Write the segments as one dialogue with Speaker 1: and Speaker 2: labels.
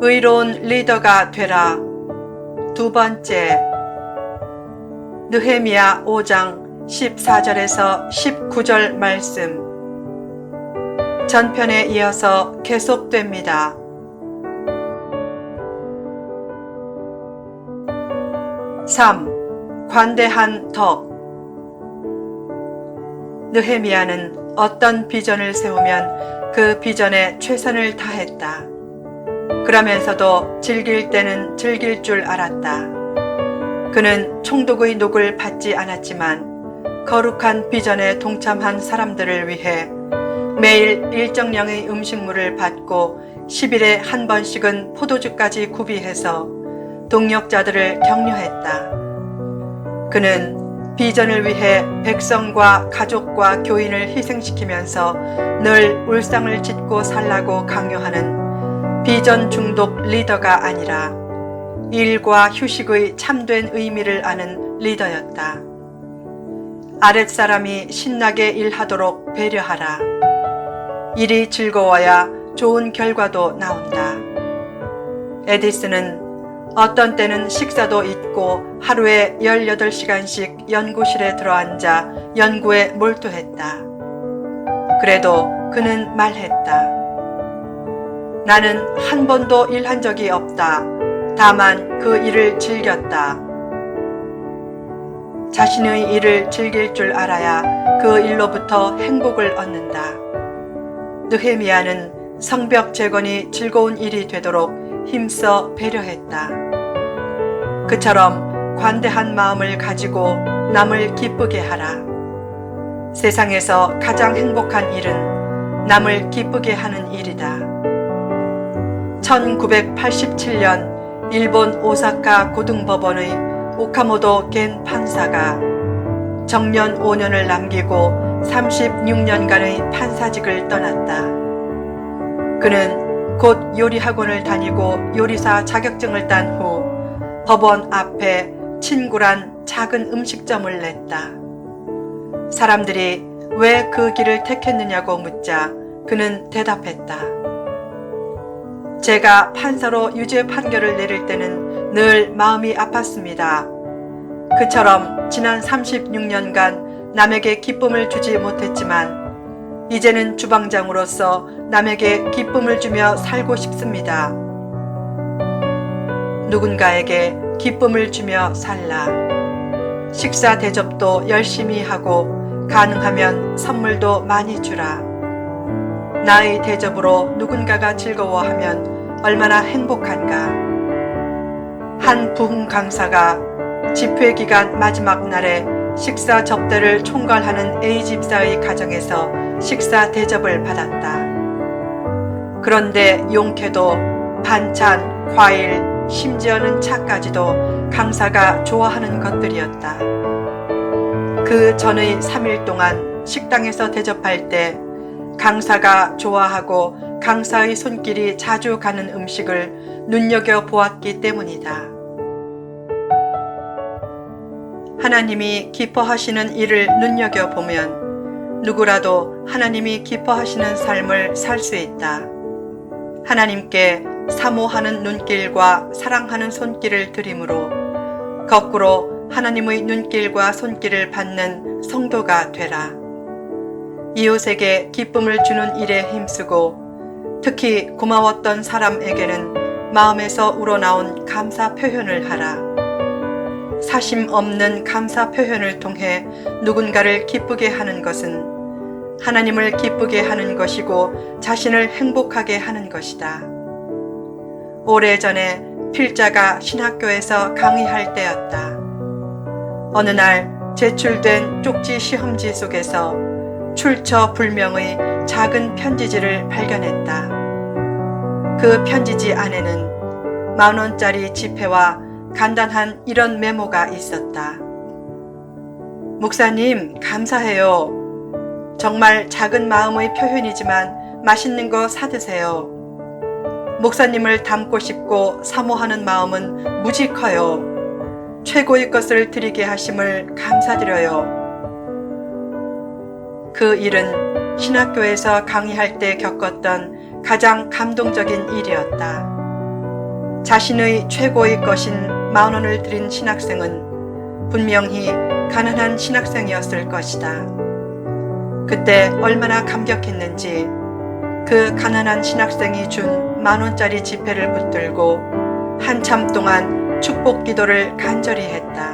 Speaker 1: 의로운 리더가 되라. 두 번째, 느헤미야 5장 14절에서 19절 말씀. 전편에 이어서 계속됩니다. 관대한 덕. 느헤미야는 어떤 비전을 세우면 그 비전에 최선을 다했다. 그러면서도 즐길 때는 즐길 줄 알았다. 그는 총독의 녹을 받지 않았지만 거룩한 비전에 동참한 사람들을 위해 매일 일정량의 음식물을 받고 10일에 한 번씩은 포도주까지 구비해서 동력자들을 격려했다. 그는 비전을 위해 백성과 가족과 교인을 희생시키면서 늘 울상을 짓고 살라고 강요하는 비전 중독 리더가 아니라 일과 휴식의 참된 의미를 아는 리더였다. 아랫사람이 신나게 일하도록 배려하라. 일이 즐거워야 좋은 결과도 나온다. 에디슨은 어떤 때는 식사도 잊고 하루에 18시간씩 연구실에 들어앉아 연구에 몰두했다. 그래도 그는 말했다. 나는 한 번도 일한 적이 없다. 다만 그 일을 즐겼다. 자신의 일을 즐길 줄 알아야 그 일로부터 행복을 얻는다. 느헤미야는 성벽 재건이 즐거운 일이 되도록 힘써 배려했다. 그처럼 관대한 마음을 가지고 남을 기쁘게 하라. 세상에서 가장 행복한 일은 남을 기쁘게 하는 일이다. 1987년 일본 오사카 고등법원의 오카모토 겐 판사가 정년 5년을 남기고 36년간의 판사직을 떠났다. 그는 곧 요리학원을 다니고 요리사 자격증을 딴 후 법원 앞에 친구란 작은 음식점을 냈다. 사람들이 왜 그 길을 택했느냐고 묻자 그는 대답했다. 제가 판사로 유죄 판결을 내릴 때는 늘 마음이 아팠습니다. 그처럼 지난 36년간 남에게 기쁨을 주지 못했지만 이제는 주방장으로서 남에게 기쁨을 주며 살고 싶습니다. 누군가에게 기쁨을 주며 살라. 식사 대접도 열심히 하고 가능하면 선물도 많이 주라. 나의 대접으로 누군가가 즐거워하면 얼마나 행복한가. 한 부흥 강사가 집회 기간 마지막 날에 식사 접대를 총괄하는 A 집사의 가정에서 식사 대접을 받았다. 그런데 용케도 반찬, 과일, 심지어는 차까지도 강사가 좋아하는 것들이었다. 그 전의 3일 동안 식당에서 대접할 때 강사가 좋아하고 강사의 손길이 자주 가는 음식을 눈여겨보았기 때문이다. 하나님이 기뻐하시는 일을 눈여겨보면 누구라도 하나님이 기뻐하시는 삶을 살 수 있다. 하나님께 사모하는 눈길과 사랑하는 손길을 드림으로 거꾸로 하나님의 눈길과 손길을 받는 성도가 되라. 이웃에게 기쁨을 주는 일에 힘쓰고 특히 고마웠던 사람에게는 마음에서 우러나온 감사 표현을 하라. 사심 없는 감사 표현을 통해 누군가를 기쁘게 하는 것은 하나님을 기쁘게 하는 것이고 자신을 행복하게 하는 것이다. 오래전에 필자가 신학교에서 강의할 때였다. 어느 날 제출된 쪽지 시험지 속에서 출처불명의 작은 편지지를 발견했다. 그 편지지 안에는 10,000원짜리 지폐와 간단한 이런 메모가 있었다. 목사님, 감사해요. 정말 작은 마음의 표현이지만 맛있는 거 사드세요. 목사님을 닮고 싶고 사모하는 마음은 무지 커요. 최고의 것을 드리게 하심을 감사드려요. 그 일은 신학교에서 강의할 때 겪었던 가장 감동적인 일이었다. 자신의 최고의 것인 10,000원을 들인 신학생은 분명히 가난한 신학생이었을 것이다. 그때 얼마나 감격했는지 그 가난한 신학생이 준 10,000원짜리 지폐를 붙들고 한참 동안 축복 기도를 간절히 했다.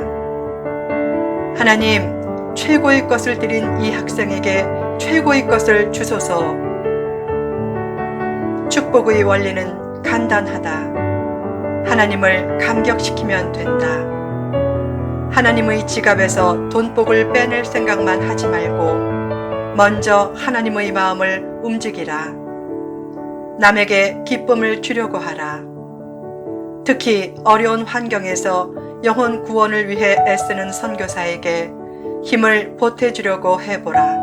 Speaker 1: 하나님, 최고의 것을 드린 이 학생에게 최고의 것을 주소서. 축복의 원리는 간단하다. 하나님을 감격시키면 된다. 하나님의 지갑에서 돈복을 빼낼 생각만 하지 말고 먼저 하나님의 마음을 움직이라. 남에게 기쁨을 주려고 하라. 특히 어려운 환경에서 영혼 구원을 위해 애쓰는 선교사에게 힘을 보태주려고 해보라.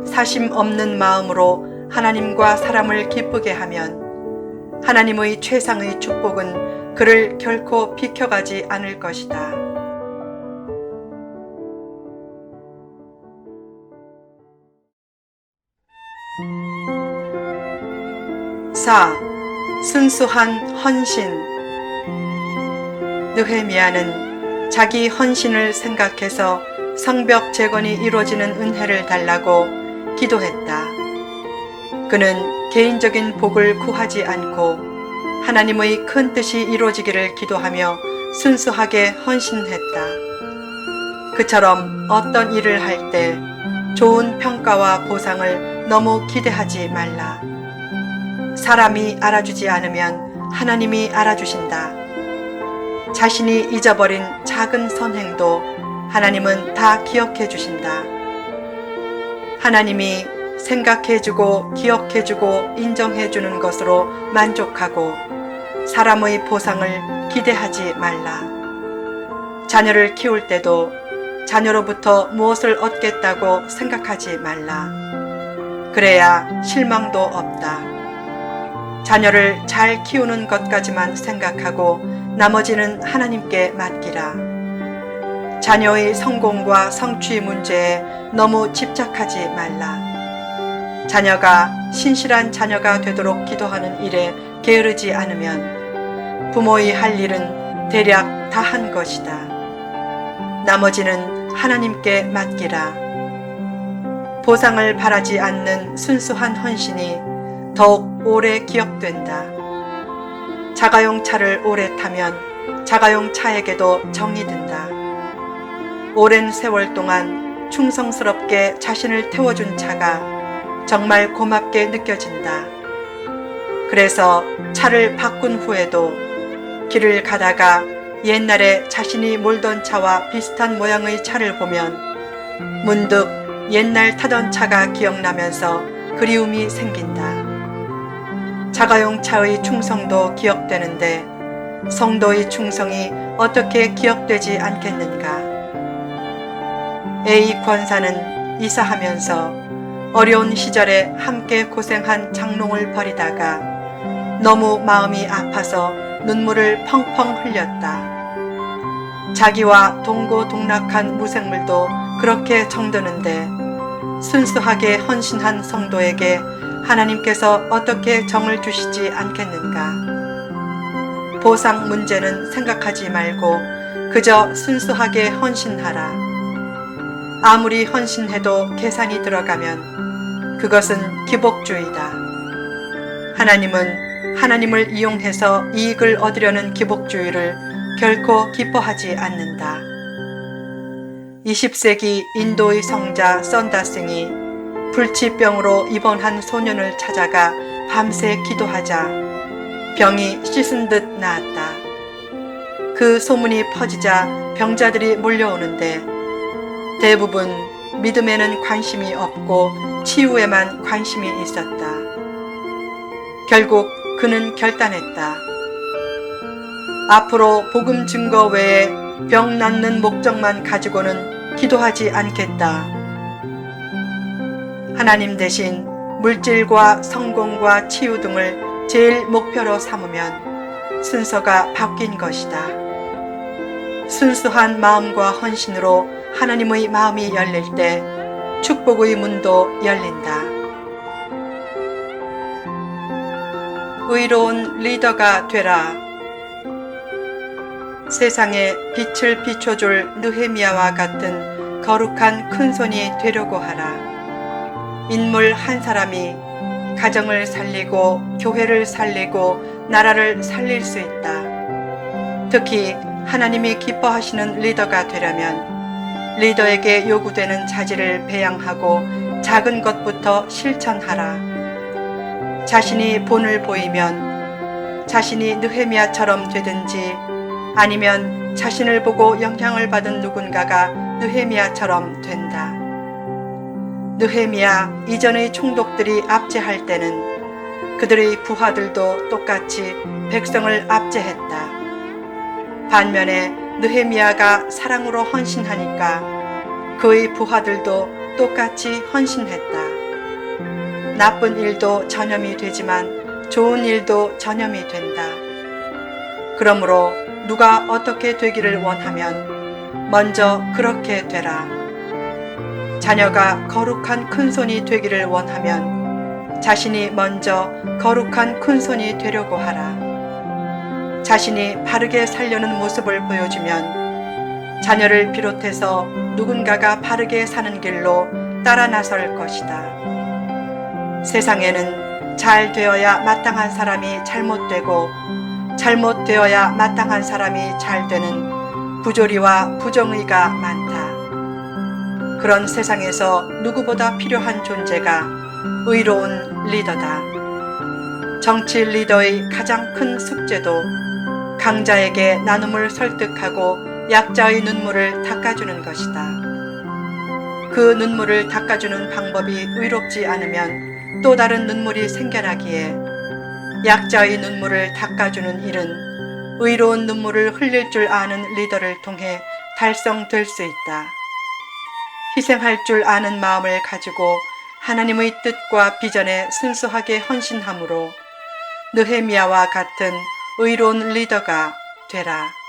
Speaker 1: 사심 없는 마음으로 하나님과 사람을 기쁘게 하면 하나님의 최상의 축복은 그를 결코 비켜가지 않을 것이다. 4. 순수한 헌신. 느헤미야는 자기 헌신을 생각해서 성벽 재건이 이루어지는 은혜를 달라고 기도했다. 그는 개인적인 복을 구하지 않고 하나님의 큰 뜻이 이루어지기를 기도하며 순수하게 헌신했다. 그처럼 어떤 일을 할 때 좋은 평가와 보상을 너무 기대하지 말라. 사람이 알아주지 않으면 하나님이 알아주신다. 자신이 잊어버린 작은 선행도 하나님은 다 기억해 주신다. 하나님이 생각해주고 기억해주고 인정해주는 것으로 만족하고 사람의 보상을 기대하지 말라. 자녀를 키울 때도 자녀로부터 무엇을 얻겠다고 생각하지 말라. 그래야 실망도 없다. 자녀를 잘 키우는 것까지만 생각하고 나머지는 하나님께 맡기라. 자녀의 성공과 성취 문제에 너무 집착하지 말라. 자녀가 신실한 자녀가 되도록 기도하는 일에 게으르지 않으면 부모의 할 일은 대략 다 한 것이다. 나머지는 하나님께 맡기라. 보상을 바라지 않는 순수한 헌신이 더욱 오래 기억된다. 자가용 차를 오래 타면 자가용 차에게도 정이 든다. 오랜 세월 동안 충성스럽게 자신을 태워준 차가 정말 고맙게 느껴진다. 그래서 차를 바꾼 후에도 길을 가다가 옛날에 자신이 몰던 차와 비슷한 모양의 차를 보면 문득 옛날 타던 차가 기억나면서 그리움이 생긴다. 자가용 차의 충성도 기억되는데 성도의 충성이 어떻게 기억되지 않겠는가? A 권사는 이사하면서 어려운 시절에 함께 고생한 장롱을 버리다가 너무 마음이 아파서 눈물을 펑펑 흘렸다. 자기와 동고동락한 무생물도 그렇게 정드는데 순수하게 헌신한 성도에게 하나님께서 어떻게 정을 주시지 않겠는가? 보상 문제는 생각하지 말고 그저 순수하게 헌신하라. 아무리 헌신해도 계산이 들어가면 그것은 기복주의다. 하나님은 하나님을 이용해서 이익을 얻으려는 기복주의를 결코 기뻐하지 않는다. 20세기 인도의 성자 썬다승이 불치병으로 입원한 소년을 찾아가 밤새 기도하자 병이 씻은 듯 나았다. 그 소문이 퍼지자 병자들이 몰려오는데 대부분 믿음에는 관심이 없고 치유에만 관심이 있었다. 결국 그는 결단했다. 앞으로 복음 증거 외에 병 낫는 목적만 가지고는 기도하지 않겠다. 하나님 대신 물질과 성공과 치유 등을 제일 목표로 삼으면 순서가 바뀐 것이다. 순수한 마음과 헌신으로 하나님의 마음이 열릴 때 축복의 문도 열린다. 의로운 리더가 되라. 세상에 빛을 비춰줄 느헤미야와 같은 거룩한 큰손이 되려고 하라. 인물 한 사람이 가정을 살리고 교회를 살리고 나라를 살릴 수 있다. 특히 하나님이 기뻐하시는 리더가 되려면 리더에게 요구되는 자질을 배양하고 작은 것부터 실천하라. 자신이 본을 보이면 자신이 느헤미야처럼 되든지 아니면 자신을 보고 영향을 받은 누군가가 느헤미야처럼 된다. 느헤미야 이전의 총독들이 압제할 때는 그들의 부하들도 똑같이 백성을 압제했다. 반면에 느헤미야가 사랑으로 헌신하니까 그의 부하들도 똑같이 헌신했다. 나쁜 일도 전염이 되지만 좋은 일도 전염이 된다. 그러므로 누가 어떻게 되기를 원하면 먼저 그렇게 되라. 자녀가 거룩한 큰손이 되기를 원하면 자신이 먼저 거룩한 큰손이 되려고 하라. 자신이 바르게 살려는 모습을 보여주면 자녀를 비롯해서 누군가가 바르게 사는 길로 따라 나설 것이다. 세상에는 잘 되어야 마땅한 사람이 잘못되고 잘못되어야 마땅한 사람이 잘 되는 부조리와 부정의가 많다. 그런 세상에서 누구보다 필요한 존재가 의로운 리더다. 정치 리더의 가장 큰 숙제도 강자에게 나눔을 설득하고 약자의 눈물을 닦아주는 것이다. 그 눈물을 닦아주는 방법이 의롭지 않으면 또 다른 눈물이 생겨나기에 약자의 눈물을 닦아주는 일은 의로운 눈물을 흘릴 줄 아는 리더를 통해 달성될 수 있다. 희생할 줄 아는 마음을 가지고 하나님의 뜻과 비전에 순수하게 헌신함으로 느헤미야와 같은 의로운 리더가 되라.